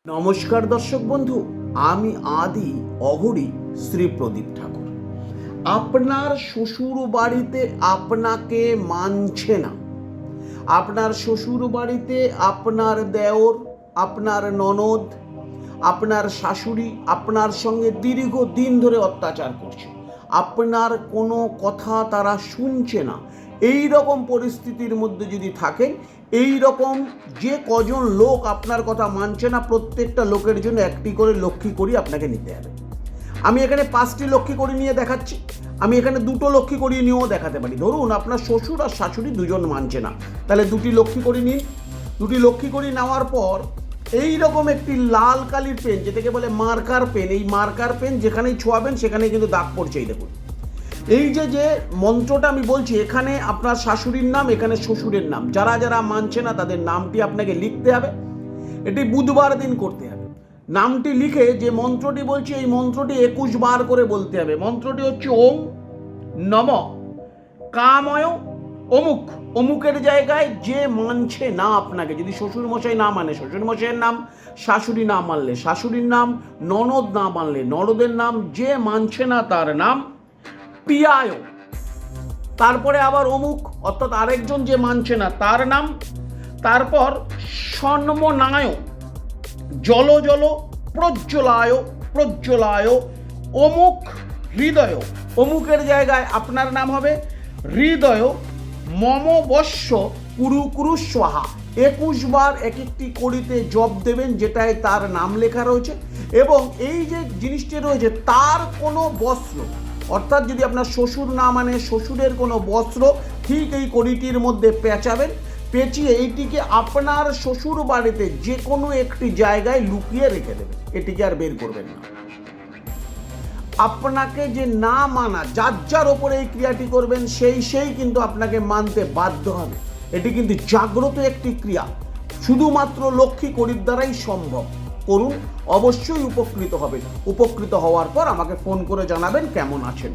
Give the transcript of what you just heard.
নমস্কার দর্শক বন্ধু, আমি আদি অঘরী শ্রী প্রদীপ ঠাকুর। আপনার শ্বশুর বাড়িতে আপনাকে মানছে না, আপনার শ্বশুর বাড়িতে আপনার দেওর, আপনার ননদ, আপনার শাশুড়ি আপনার সঙ্গে দীর্ঘদিন ধরে অত্যাচার করছে, আপনার কোনো কথা তারা শুনছে না, এই রকম পরিস্থিতির মধ্যে যদি থাকেন, এই রকম যে কজন লোক আপনার কথা মানছে না, প্রত্যেকটা লোকের জন্য একটি করে লক্ষ্মী করি আপনাকে নিতে হবে। আমি এখানে 5টি লক্ষ্মী করি নিয়ে দেখাচ্ছি, আমি এখানে 2টো লক্ষ্মী করি নিয়েও দেখাতে পারি। ধরুন আপনার শ্বশুর আর শাশুড়ি দুজন মানছে না, তাহলে 2টি লক্ষ্মী করি নিন। 2টি লক্ষ্মী করি নেওয়ার পর এই রকম একটি লাল কালির পেন, যেটাকে বলে মার্কার পেন, এই মার্কার পেন যেখানেই ছোঁয়াবেন সেখানেই কিন্তু দাগ পড়ছে। এই দেখুন, এই যে মন্ত্রটা আমি বলছি, এখানে আপনার শাশুড়ির নাম, এখানে শ্বশুরের নাম, যারা যারা মানছে না তাদের নামটি আপনাকে লিখতে হবে। এটি বুধবার দিন করতে হবে। নামটি লিখে যে মন্ত্রটি বলছি, এই মন্ত্রটি 21 বার করে বলতে হবে। মন্ত্রটি হচ্ছে ওম নম কাময় অমুক। অমুকের জায়গায় যে মানছে না আপনাকে, যদি শ্বশুর মশাই না মানে শ্বশুর মশাইয়ের নাম, শাশুড়ি না মানলে শাশুড়ির নাম, ননদ না মানলে ননদের নাম, যে মানছে না তার নাম পিয়ায়, তারপরে আবার অমুক অর্থাৎ আরেকজন যে মানছে না তার নাম, তারপর সন্মনায় জল জল প্রজ্জ্বলায় প্রজ্জ্বলায় অমুক হৃদয়। অমুকের জায়গায় আপনার নাম হবে হৃদয় মম বস্য কুরু কুরু স্বাহা। 21 বার এক একটি কড়িতে জপ দেবেন, যেটায় তার নাম লেখা রয়েছে, এবং এই যে জিনিসটি রয়েছে তার কোনো বস্ত্র, অর্থাৎ যদি আপনার শ্বশুর না মানে শ্বশুরের কোনো বস্ত্র ঠিক এই কড়িটির মধ্যে পেঁচাবেন, পেঁচিয়ে এইটিকে আপনার শ্বশুর বাড়িতে যে কোনো একটি জায়গায় লুকিয়ে রেখে দেবেন, এটিকে আর বের করবেন না। আপনাকে যে না মানা, যার যার ওপরে এই ক্রিয়াটি করবেন সেই কিন্তু আপনাকে মানতে বাধ্য হবে। এটি কিন্তু জাগ্রত একটি ক্রিয়া, শুধুমাত্র লক্ষ্মী কড়ির দ্বারাই সম্ভব। করুন, অবশ্যই উপকৃত হবেন। উপকৃত হওয়ার পর আমাকে ফোন করে জানাবেন কেমন আছেন।